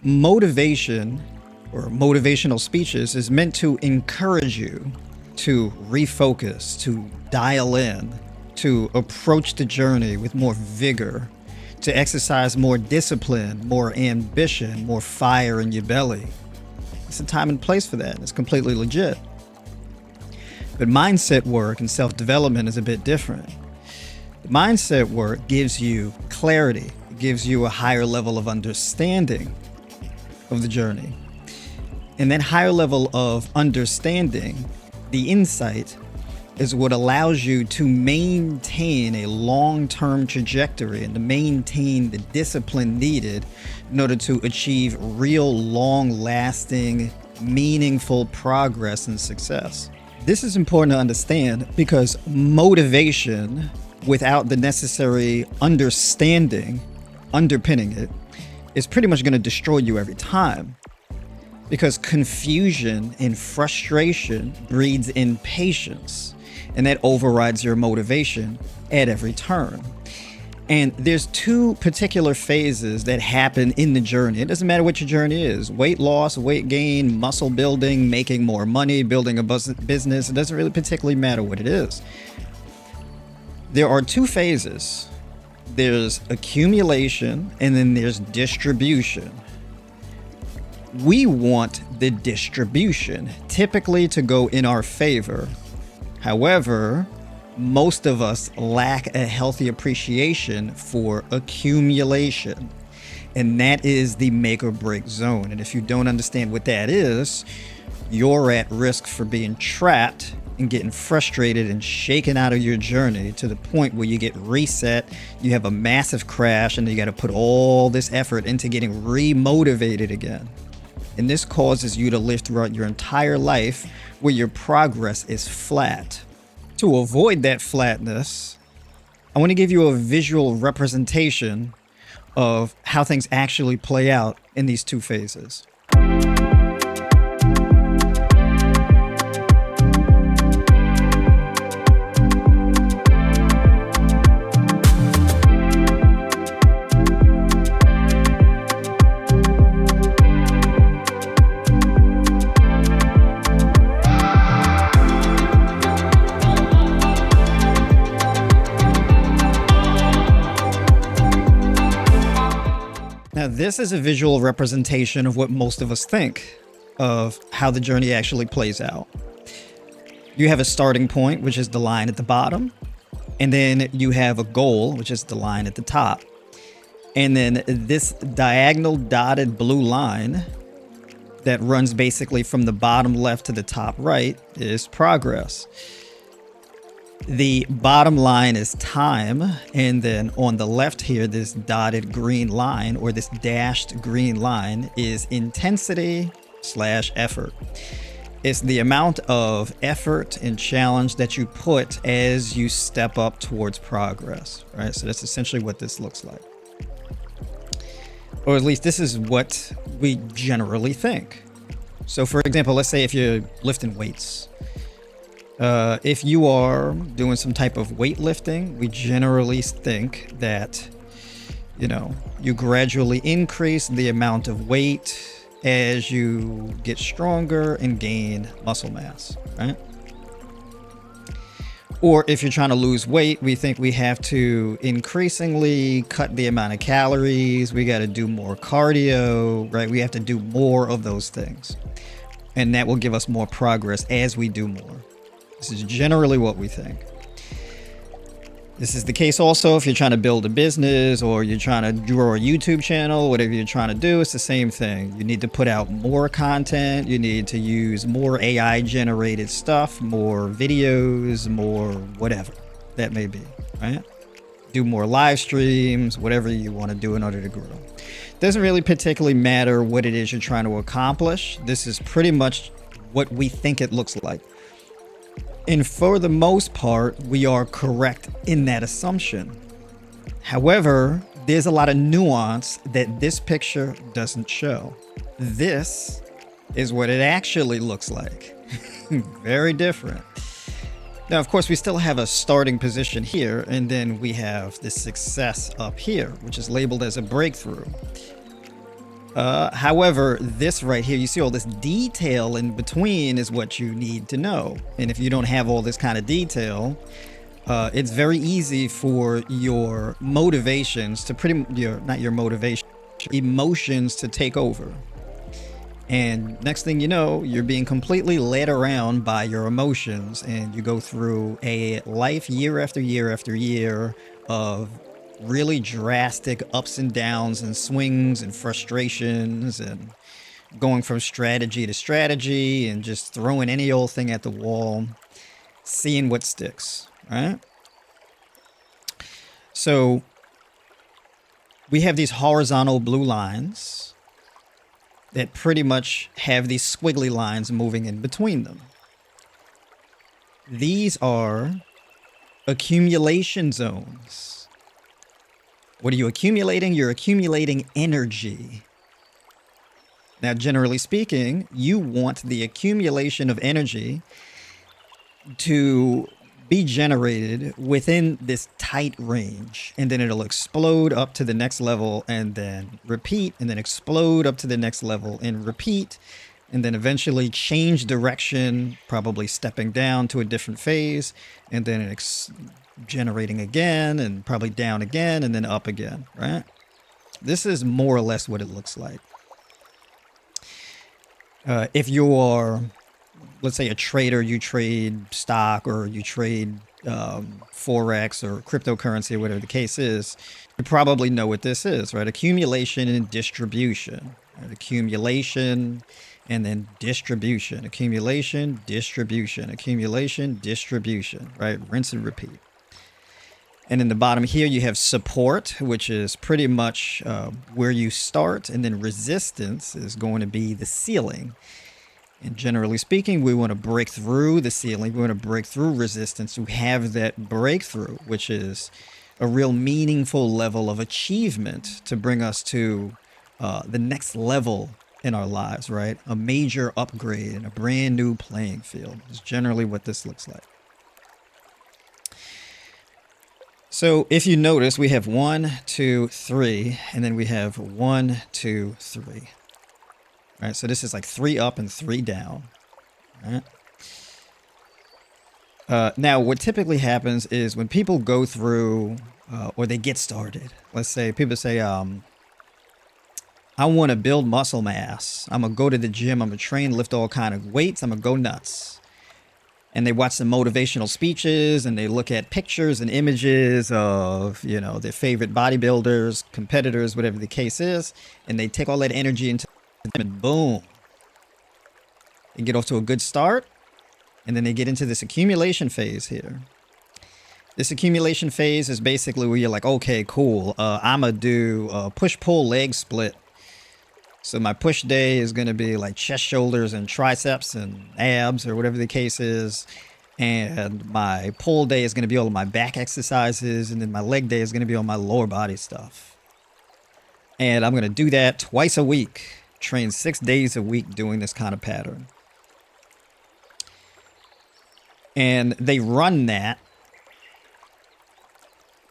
Motivation or motivational speeches is meant to encourage you to refocus, to dial in, to approach the journey with more vigor, to exercise more discipline, more ambition, more fire in your belly. It's a time and place for that. It's completely legit. But mindset work and self-development is a bit different. Mindset work gives you clarity. It gives you a higher level of understanding of the journey. And that higher level of understanding, the insight, is what allows you to maintain a long-term trajectory and to maintain the discipline needed in order to achieve real, long-lasting, meaningful progress and success. This is important to understand because motivation without the necessary understanding underpinning it is pretty much going to destroy you every time. Because confusion and frustration breeds impatience, and that overrides your motivation at every turn. And there's two particular phases that happen in the journey. It doesn't matter what your journey is. Weight loss, weight gain, muscle building, making more money, building a business. It doesn't really particularly matter what it is. There are two phases. There's accumulation and then there's distribution. We want the distribution typically to go in our favor. However, most of us lack a healthy appreciation for accumulation. And that is the make or break zone. And if you don't understand what that is, you're at risk for being trapped and getting frustrated and shaken out of your journey to the point where you get reset, you have a massive crash, and you got to put all this effort into getting re-motivated again. And this causes you to live throughout your entire life where your progress is flat. To avoid that flatness, I want to give you a visual representation of how things actually play out in these two phases. Now, this is a visual representation of what most of us think of how the journey actually plays out. You have a starting point, which is the line at the bottom, and then you have a goal, which is the line at the top. And then this diagonal dotted blue line that runs basically from the bottom left to the top right is progress. The bottom line is time, and then on the left here, this dotted green line or this dashed green line is intensity / effort. It's the amount of effort and challenge that you put as you step up towards progress, right? So that's essentially what this looks like. Or at least this is what we generally think. So for example, let's say if you're lifting weights, if you are doing some type of weightlifting, we generally think that, you gradually increase the amount of weight as you get stronger and gain muscle mass, right? Or if you're trying to lose weight, we think we have to increasingly cut the amount of calories. We got to do more cardio, right? We have to do more of those things. And that will give us more progress as we do more. This is generally what we think. This is the case also if you're trying to build a business or you're trying to grow a YouTube channel, whatever you're trying to do, it's the same thing. You need to put out more content. You need to use more AI generated stuff, more videos, more whatever that may be, right? Do more live streams, whatever you want to do in order to grow. Doesn't really particularly matter what it is you're trying to accomplish. This is pretty much what we think it looks like. And for the most part, we are correct in that assumption. However, there's a lot of nuance that this picture doesn't show. This is what it actually looks like. Very different. Now, of course, we still have a starting position here, and then we have the success up here, which is labeled as a breakthrough. However, this right here, you see all this detail in between is what you need to know. And if you don't have all this kind of detail, it's very easy for your motivations to not your motivation, emotions to take over. And next thing you know, you're being completely led around by your emotions, and you go through a life year after year after year of really drastic ups and downs and swings and frustrations, and going from strategy to strategy and just throwing any old thing at the wall, seeing what sticks, right? So we have these horizontal blue lines that pretty much have these squiggly lines moving in between them. These are accumulation zones. What are you accumulating? You're accumulating energy. Now, generally speaking, you want the accumulation of energy to be generated within this tight range, and then it'll explode up to the next level and then repeat, and then explode up to the next level and repeat, and then eventually change direction, probably stepping down to a different phase, and then generating again, and probably down again, and then up again, right? This is more or less what it looks like. If you are, let's say, a trader, you trade stock or you trade Forex or cryptocurrency, or whatever the case is, you probably know what this is, right? Accumulation and distribution. Right? Accumulation and then distribution. Accumulation, distribution. Accumulation, distribution, right? Rinse and repeat. And in the bottom here, you have support, which is pretty much where you start. And then resistance is going to be the ceiling. And generally speaking, we want to break through the ceiling. We want to break through resistance to have that breakthrough, which is a real meaningful level of achievement to bring us to the next level in our lives, right? A major upgrade and a brand new playing field is generally what this looks like. So if you notice, we have 1, 2, 3, and then we have 1, 2, 3. All right, so this is like 3 up and 3 down. All right. Now, what typically happens is when people go through or they get started, let's say people say, I want to build muscle mass. I'm going to go to the gym. I'm going to train, lift all kind of weights. I'm going to go nuts. And they watch some motivational speeches and they look at pictures and images of, you know, their favorite bodybuilders, competitors, whatever the case is. And they take all that energy into them and boom. They get off to a good start. And then they get into this accumulation phase here. This accumulation phase is basically where you're like, okay, cool. I'm going to do a push-pull leg split. So my push day is going to be like chest, shoulders, and triceps and abs or whatever the case is. And my pull day is going to be all of my back exercises. And then my leg day is going to be all my lower body stuff. And I'm going to do that twice a week. Train 6 days a week doing this kind of pattern. And they run that.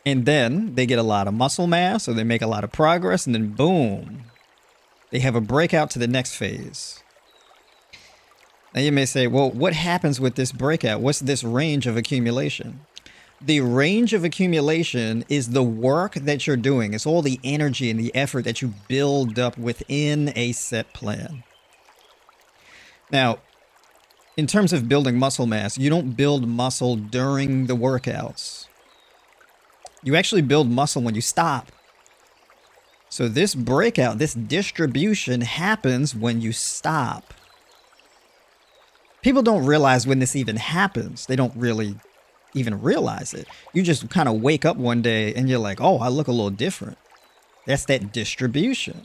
And then they get a lot of muscle mass, or they make a lot of progress, and then boom. They have a breakout to the next phase. Now you may say, well, what happens with this breakout? What's this range of accumulation? The range of accumulation is the work that you're doing. It's all the energy and the effort that you build up within a set plan. Now, in terms of building muscle mass, you don't build muscle during the workouts. You actually build muscle when you stop. So this breakout, this distribution happens when you stop. People don't realize when this even happens. They don't really even realize it. You just kind of wake up one day and you're like, oh, I look a little different. That's that distribution.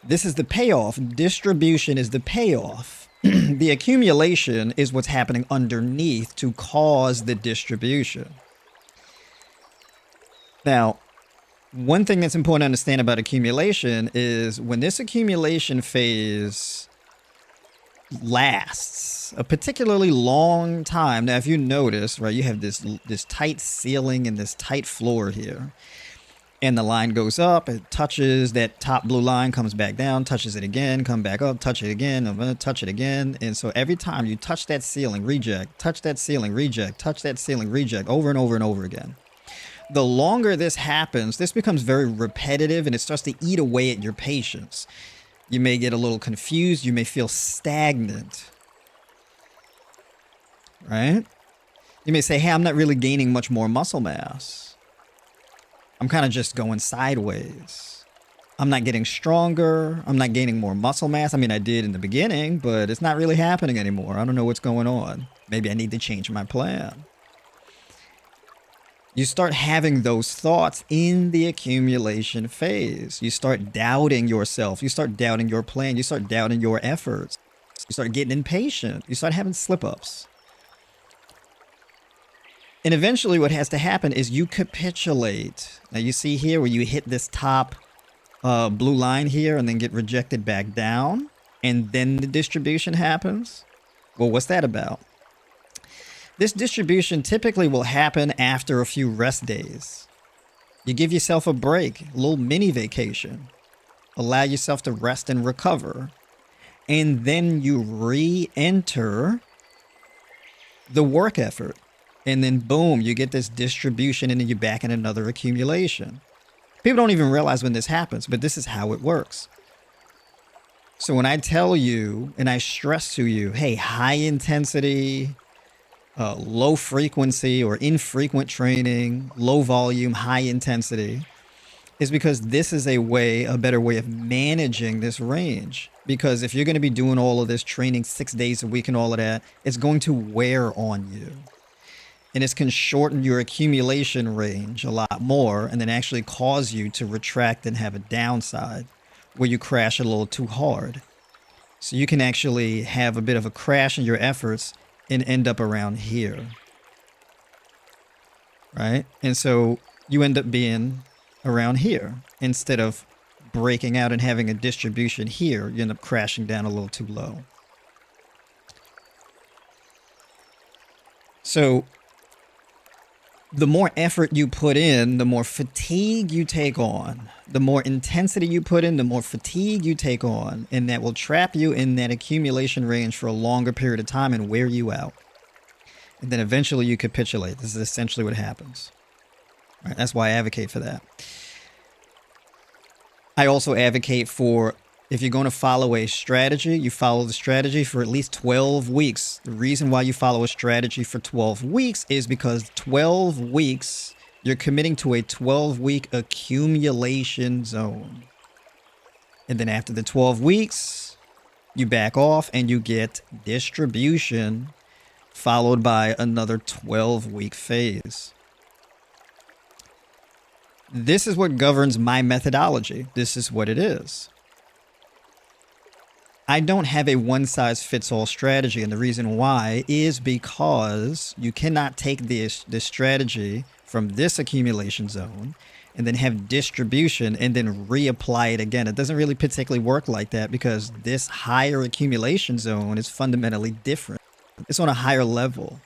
This is the payoff. Distribution is the payoff. The accumulation is what's happening underneath to cause the distribution. Now, one thing that's important to understand about accumulation is when this accumulation phase lasts a particularly long time. Now, if you notice, right, you have this tight ceiling and this tight floor here. And the line goes up, it touches that top blue line, comes back down, touches it again, come back up, touch it again, I'm gonna touch it again. And so every time you touch that ceiling, reject, touch that ceiling, reject, touch that ceiling, reject, over and over and over again. The longer this happens, this becomes very repetitive and it starts to eat away at your patience. You may get a little confused, you may feel stagnant, right? You may say, hey, I'm not really gaining much more muscle mass. I'm kind of just going sideways. I'm not getting stronger. I'm not gaining more muscle mass. I mean, I did in the beginning, but it's not really happening anymore. I don't know what's going on. Maybe I need to change my plan. You start having those thoughts in the accumulation phase. You start doubting yourself. You start doubting your plan. You start doubting your efforts. You start getting impatient. You start having slip-ups. And eventually what has to happen is you capitulate. Now you see here where you hit this top blue line here and then get rejected back down. And then the distribution happens. Well, what's that about? This distribution typically will happen after a few rest days. You give yourself a break, a little mini vacation. Allow yourself to rest and recover. And then you re-enter the work effort. And then boom, you get this distribution and then you're back in another accumulation. People don't even realize when this happens, but this is how it works. So when I tell you and I stress to you, hey, high intensity, low frequency or infrequent training, low volume, high intensity, is because this is a better way of managing this range. Because if you're going to be doing all of this training 6 days a week and all of that, it's going to wear on you. And this can shorten your accumulation range a lot more and then actually cause you to retract and have a downside where you crash a little too hard. So you can actually have a bit of a crash in your efforts and end up around here. Right? And so you end up being around here instead of breaking out and having a distribution here. You end up crashing down a little too low. So the more effort you put in, the more fatigue you take on. The more intensity you put in, the more fatigue you take on. And that will trap you in that accumulation range for a longer period of time and wear you out. And then eventually you capitulate. This is essentially what happens. All right, that's why I advocate for that. I also advocate for, if you're going to follow a strategy, you follow the strategy for at least 12 weeks. The reason why you follow a strategy for 12 weeks is because 12 weeks, you're committing to a 12-week accumulation zone. And then after the 12 weeks, you back off and you get distribution, followed by another 12-week phase. This is what governs my methodology. This is what it is. I don't have a one-size-fits-all strategy, and the reason why is because you cannot take this strategy from this accumulation zone and then have distribution and then reapply it again. It doesn't really particularly work like that because this higher accumulation zone is fundamentally different. It's on a higher level.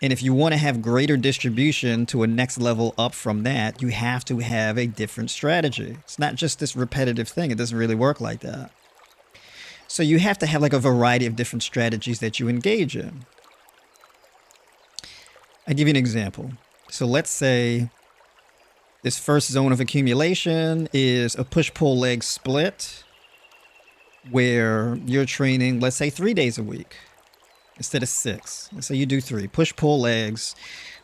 And if you want to have greater distribution to a next level up from that, you have to have a different strategy. It's not just this repetitive thing. It doesn't really work like that. So you have to have like a variety of different strategies that you engage in. I'll give you an example. So let's say this first zone of accumulation is a push-pull leg split where you're training, let's say 3 days a week instead of 6. Let's say you do 3 push-pull legs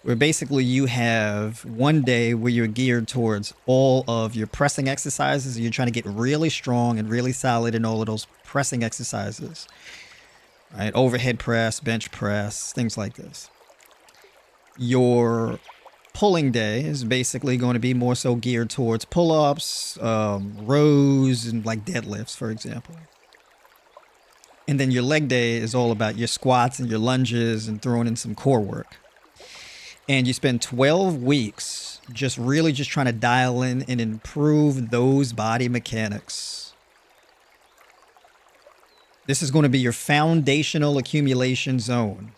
where basically you have one day where you're geared towards all of your pressing exercises. You're trying to get really strong and really solid in all of those pressing exercises, right? Overhead press, bench press, things like this. Your pulling day is basically going to be more so geared towards pull-ups, rows, and like deadlifts, for example. And then your leg day is all about your squats and your lunges and throwing in some core work. And you spend 12 weeks just trying to dial in and improve those body mechanics. This is going to be your foundational accumulation zone.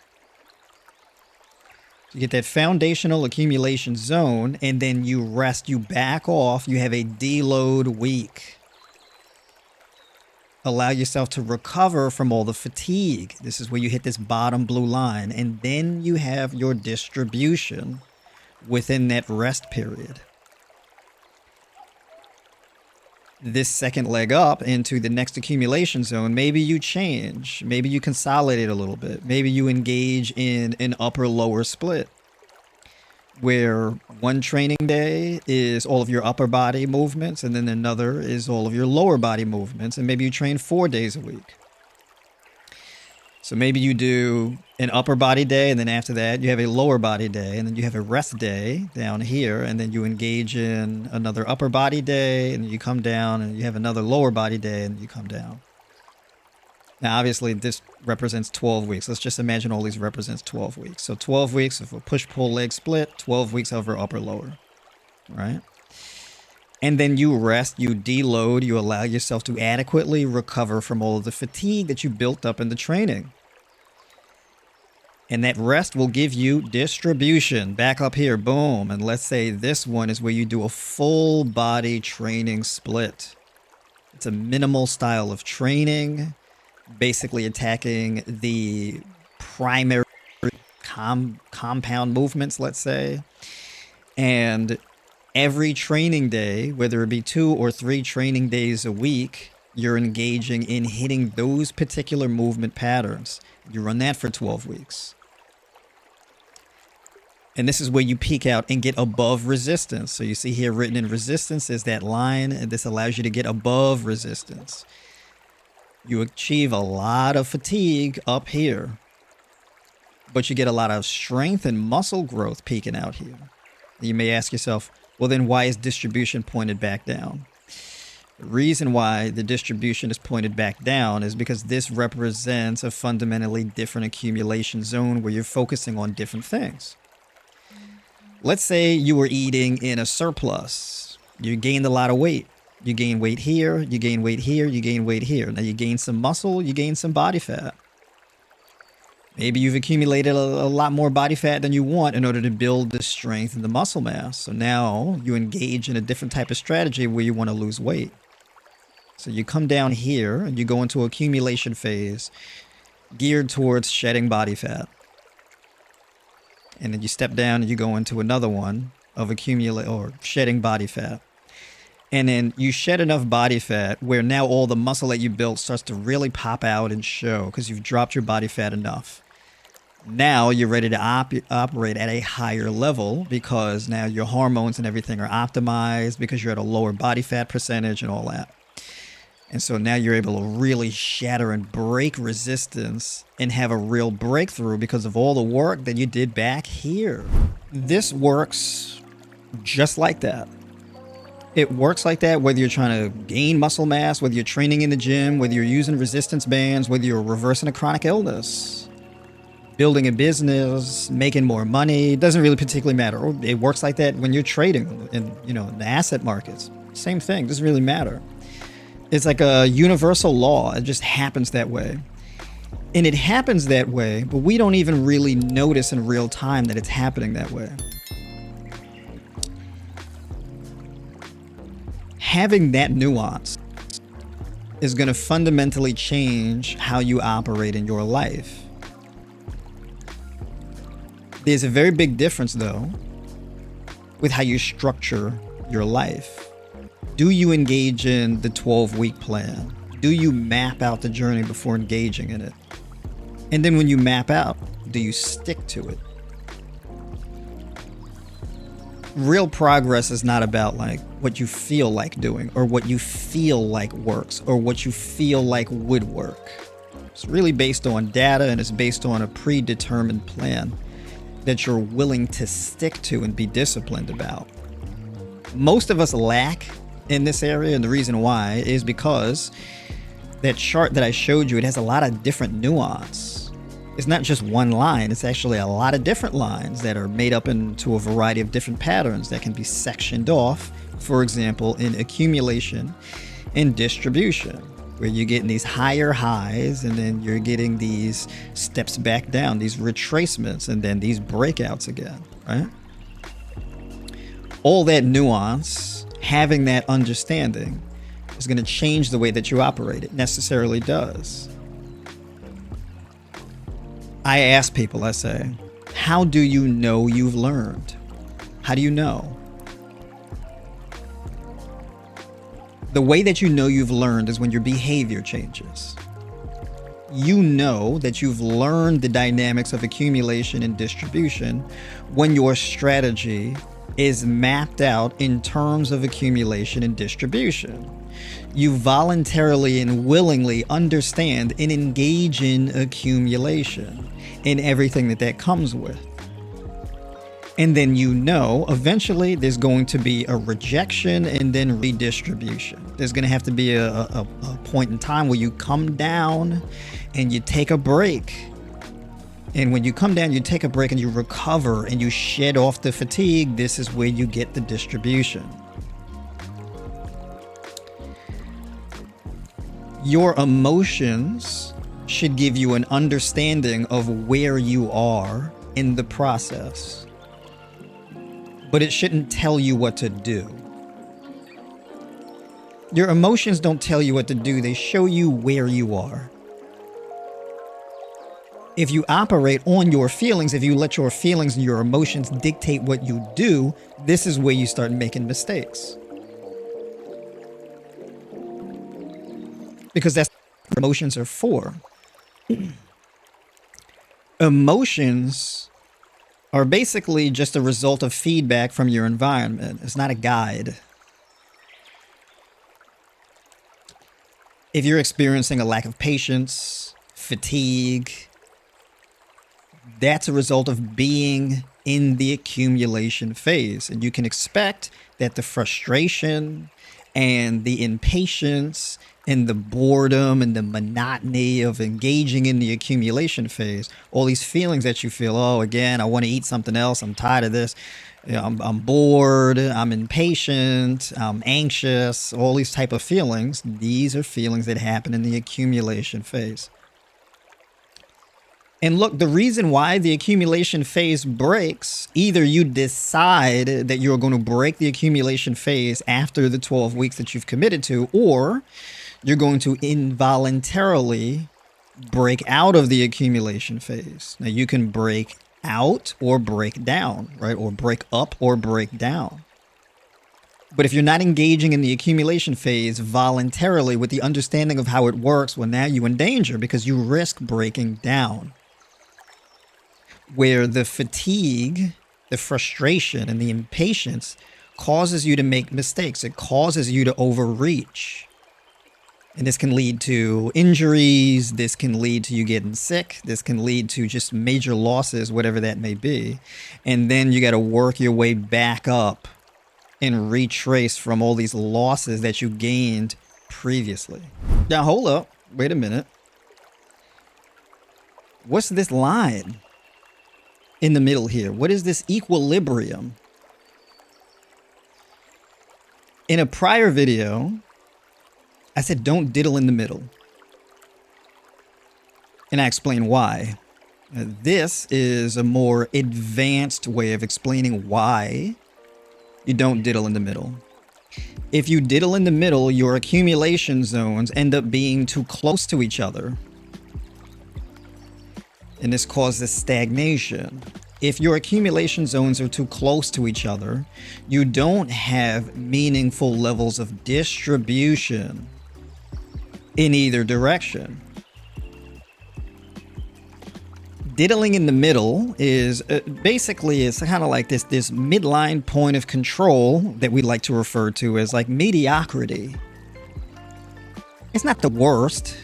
You get that foundational accumulation zone, and then you rest, you back off, you have a deload week. Allow yourself to recover from all the fatigue. This is where you hit this bottom blue line, and then you have your distribution within that rest period. This second leg up into the next accumulation zone, maybe you change, maybe you consolidate a little bit, maybe you engage in an upper-lower split, where one training day is all of your upper body movements, and then another is all of your lower body movements, and maybe you train 4 days a week. So maybe you do an upper body day, and then after that you have a lower body day, and then you have a rest day down here, and then you engage in another upper body day, and you come down, and you have another lower body day, and you come down. Now, obviously, this represents 12 weeks. Let's just imagine all these represents 12 weeks. So 12 weeks of a push-pull leg split, 12 weeks over upper-lower, right? And then you rest, you deload, you allow yourself to adequately recover from all of the fatigue that you built up in the training. And that rest will give you distribution. Back up here, boom. And let's say this one is where you do a full body training split. It's a minimal style of training, basically attacking the primary compound movements, let's say. And every training day, whether it be 2 or 3 training days a week, you're engaging in hitting those particular movement patterns. You run that for 12 weeks. And this is where you peak out and get above resistance. So you see here written in resistance is that line, and this allows you to get above resistance. You achieve a lot of fatigue up here, but you get a lot of strength and muscle growth peaking out here. You may ask yourself, well, then why is distribution pointed back down? The reason why the distribution is pointed back down is because this represents a fundamentally different accumulation zone where you're focusing on different things. Let's say you were eating in a surplus. You gained a lot of weight. You gain weight here, you gain weight here, you gain weight here. Now you gain some muscle, you gain some body fat. Maybe you've accumulated a lot more body fat than you want in order to build the strength and the muscle mass. So now you engage in a different type of strategy where you want to lose weight. So you come down here and you go into accumulation phase geared towards shedding body fat. And then you step down and you go into another one of shedding body fat. And then you shed enough body fat where now all the muscle that you built starts to really pop out and show because you've dropped your body fat enough. Now you're ready to operate at a higher level because now your hormones and everything are optimized because you're at a lower body fat percentage and all that. And so now you're able to really shatter and break resistance and have a real breakthrough because of all the work that you did back here. This works just like that. It works like that whether you're trying to gain muscle mass, whether you're training in the gym, whether you're using resistance bands, whether you're reversing a chronic illness, building a business, making more money. It doesn't really particularly matter. It works like that when you're trading in the asset markets. Same thing, doesn't really matter. It's like a universal law. It just happens that way. And it happens that way, but we don't even really notice in real time that it's happening that way. Having that nuance is going to fundamentally change how you operate in your life. There's a very big difference, though, with how you structure your life. Do you engage in the 12-week plan? Do you map out the journey before engaging in it? And then when you map out, do you stick to it? Real progress is not about like what you feel like doing or what you feel like works or what you feel like would work. It's really based on data and it's based on a predetermined plan that you're willing to stick to and be disciplined about. Most of us lack in this area, and the reason why is because that chart that I showed you, it has a lot of different nuance. It's not just one line, it's actually a lot of different lines that are made up into a variety of different patterns that can be sectioned off, for example, in accumulation and distribution. where you're getting these higher highs and then you're getting these steps back down, these retracements, and then these breakouts again, right? All that nuance, having that understanding, is going to change the way that you operate. It necessarily does. I ask people, I say, how do you know you've learned? How do you know? The way that you know you've learned is when your behavior changes. You know that you've learned the dynamics of accumulation and distribution when your strategy is mapped out in terms of accumulation and distribution. You voluntarily and willingly understand and engage in accumulation and everything that comes with. And then you know eventually there's going to be a rejection and then redistribution. There's going to have to be a point in time where you come down and you take a break. And when you come down, you take a break and you recover and you shed off the fatigue. This is where you get the distribution. Your emotions should give you an understanding of where you are in the process. But it shouldn't tell you what to do. Your emotions don't tell you what to do. They show you where you are. If you operate on your feelings, if you let your feelings and your emotions dictate what you do, this is where you start making mistakes. Because that's what emotions are for. Emotions are basically just a result of feedback from your environment. It's not a guide. If you're experiencing a lack of patience, fatigue, that's a result of being in the accumulation phase. And you can expect that the frustration and the impatience and the boredom and the monotony of engaging in the accumulation phase, all these feelings that you feel, oh, again, I want to eat something else. I'm tired of this. You know, I'm bored. I'm impatient. I'm anxious. All these type of feelings. These are feelings that happen in the accumulation phase. And look, the reason why the accumulation phase breaks, either you decide that you're going to break the accumulation phase after the 12 weeks that you've committed to, or you're going to involuntarily break out of the accumulation phase. Now, you can break out or break down, right? Or break up or break down. But if you're not engaging in the accumulation phase voluntarily with the understanding of how it works, well, now you're in danger because you risk breaking down. Where the fatigue, the frustration, and the impatience causes you to make mistakes. It causes you to overreach. And this can lead to injuries. This can lead to you getting sick. This can lead to just major losses, whatever that may be. And then you got to work your way back up and retrace from all these losses that you gained previously. Now, hold up. Wait a minute. What's this line in the middle here? What is this equilibrium? In a prior video, I said don't diddle in the middle. And I explain why. This is a more advanced way of explaining why you don't diddle in the middle. If you diddle in the middle, your accumulation zones end up being too close to each other. And this causes stagnation. If your accumulation zones are too close to each other, you don't have meaningful levels of distribution in either direction. Diddling in the middle is basically, it's kind of like this midline point of control that we like to refer to as like mediocrity. It's not the worst,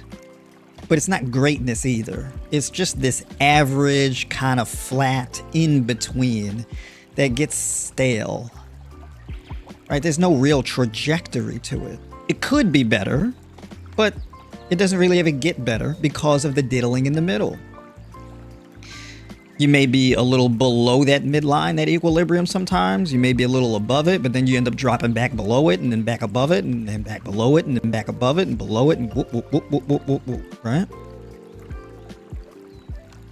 but it's not greatness either. It's just this average kind of flat in between that gets stale, right? There's no real trajectory to it. It could be better, but it doesn't really ever get better because of the diddling in the middle. You may be a little below that midline, that equilibrium sometimes. You may be a little above it, but then you end up dropping back below it and then back above it and then back below it and then back above it and below it and whoop, whoop, whoop, whoop, whoop, whoop, whoop, right?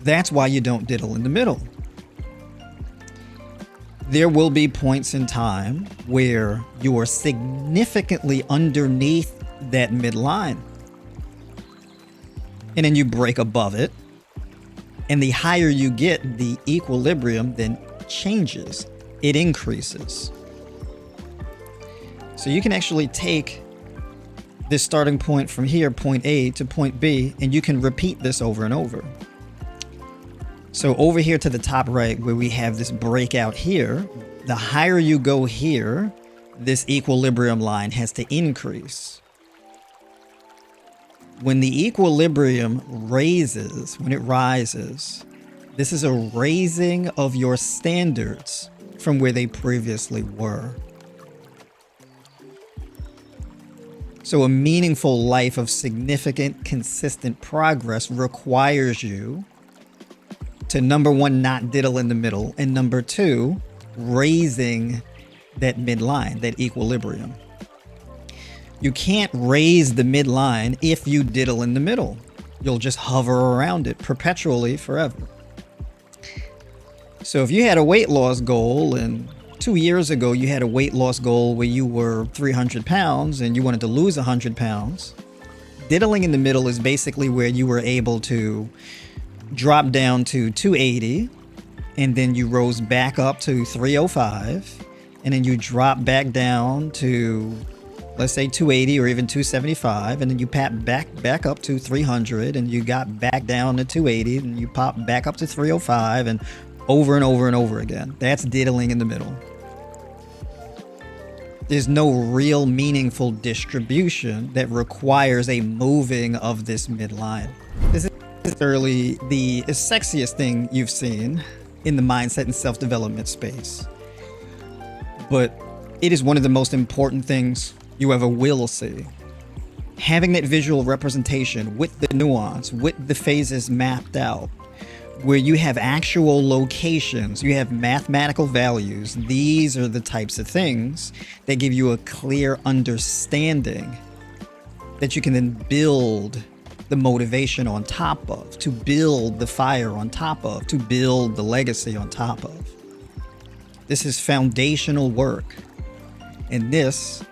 That's why you don't diddle in the middle. There will be points in time where you are significantly underneath that midline. And then you break above it. And the higher you get, the equilibrium then changes. It increases. So you can actually take this starting point from here, point A to point B, and you can repeat this over and over. So over here to the top right, where we have this breakout here, the higher you go here, this equilibrium line has to increase. When the equilibrium raises, when it rises, this is a raising of your standards from where they previously were. So a meaningful life of significant, consistent progress requires you to, number one, not diddle in the middle, and number two, raising that midline, that equilibrium. You can't raise the midline if you diddle in the middle. You'll just hover around it perpetually forever. So if you had a weight loss goal, and 2 years ago you had a weight loss goal where you were 300 pounds and you wanted to lose 100 pounds, diddling in the middle is basically where you were able to drop down to 280, and then you rose back up to 305, and then you drop back down to, let's say, 280 or even 275, and then you pop back up to 300, and you got back down to 280, and you pop back up to 305, and over and over and over again. That's diddling in the middle. There's no real meaningful distribution that requires a moving of this midline. This is necessarily the sexiest thing you've seen in the mindset and self-development space, but it is one of the most important things you ever will see. Having that visual representation with the nuance, with the phases mapped out, where you have actual locations, you have mathematical values. These are the types of things that give you a clear understanding that you can then build the motivation on top of, to build the fire on top of, to build the legacy on top of. This is foundational work. And this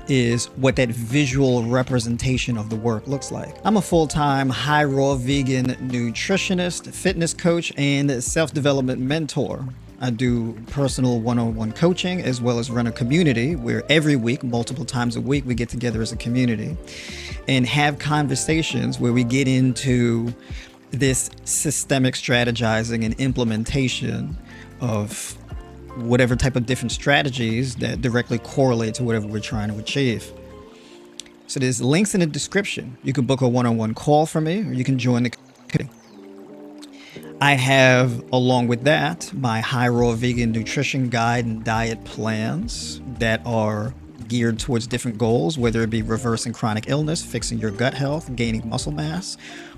is what that visual representation of the work looks like. I'm a full-time high raw vegan nutritionist, fitness coach, and self-development mentor. I do personal one-on-one coaching as well as run a community where every week, multiple times a week, we get together as a community and have conversations where we get into this systemic strategizing and implementation of whatever type of different strategies that directly correlate to whatever we're trying to achieve. So there's links in the description. You can book a one-on-one call for me, or you can join the community. I have, along with that, my high raw vegan nutrition guide and diet plans that are geared towards different goals, whether it be reversing chronic illness, fixing your gut health, gaining muscle mass,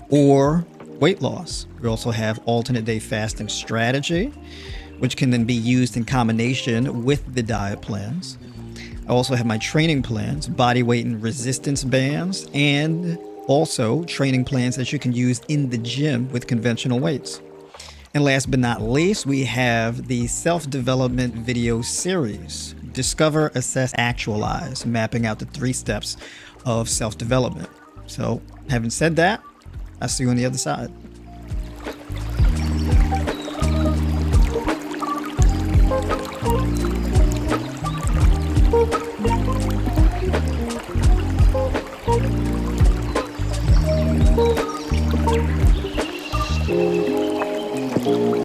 or weight loss. We also have alternate day fasting strategy, which can then be used in combination with the diet plans. I also have my training plans, body weight and resistance bands, and also training plans that you can use in the gym with conventional weights. And last but not least, we have the self-development video series, Discover, Assess, Actualize, mapping out the 3 steps of self-development. So having said that, I'll see you on the other side.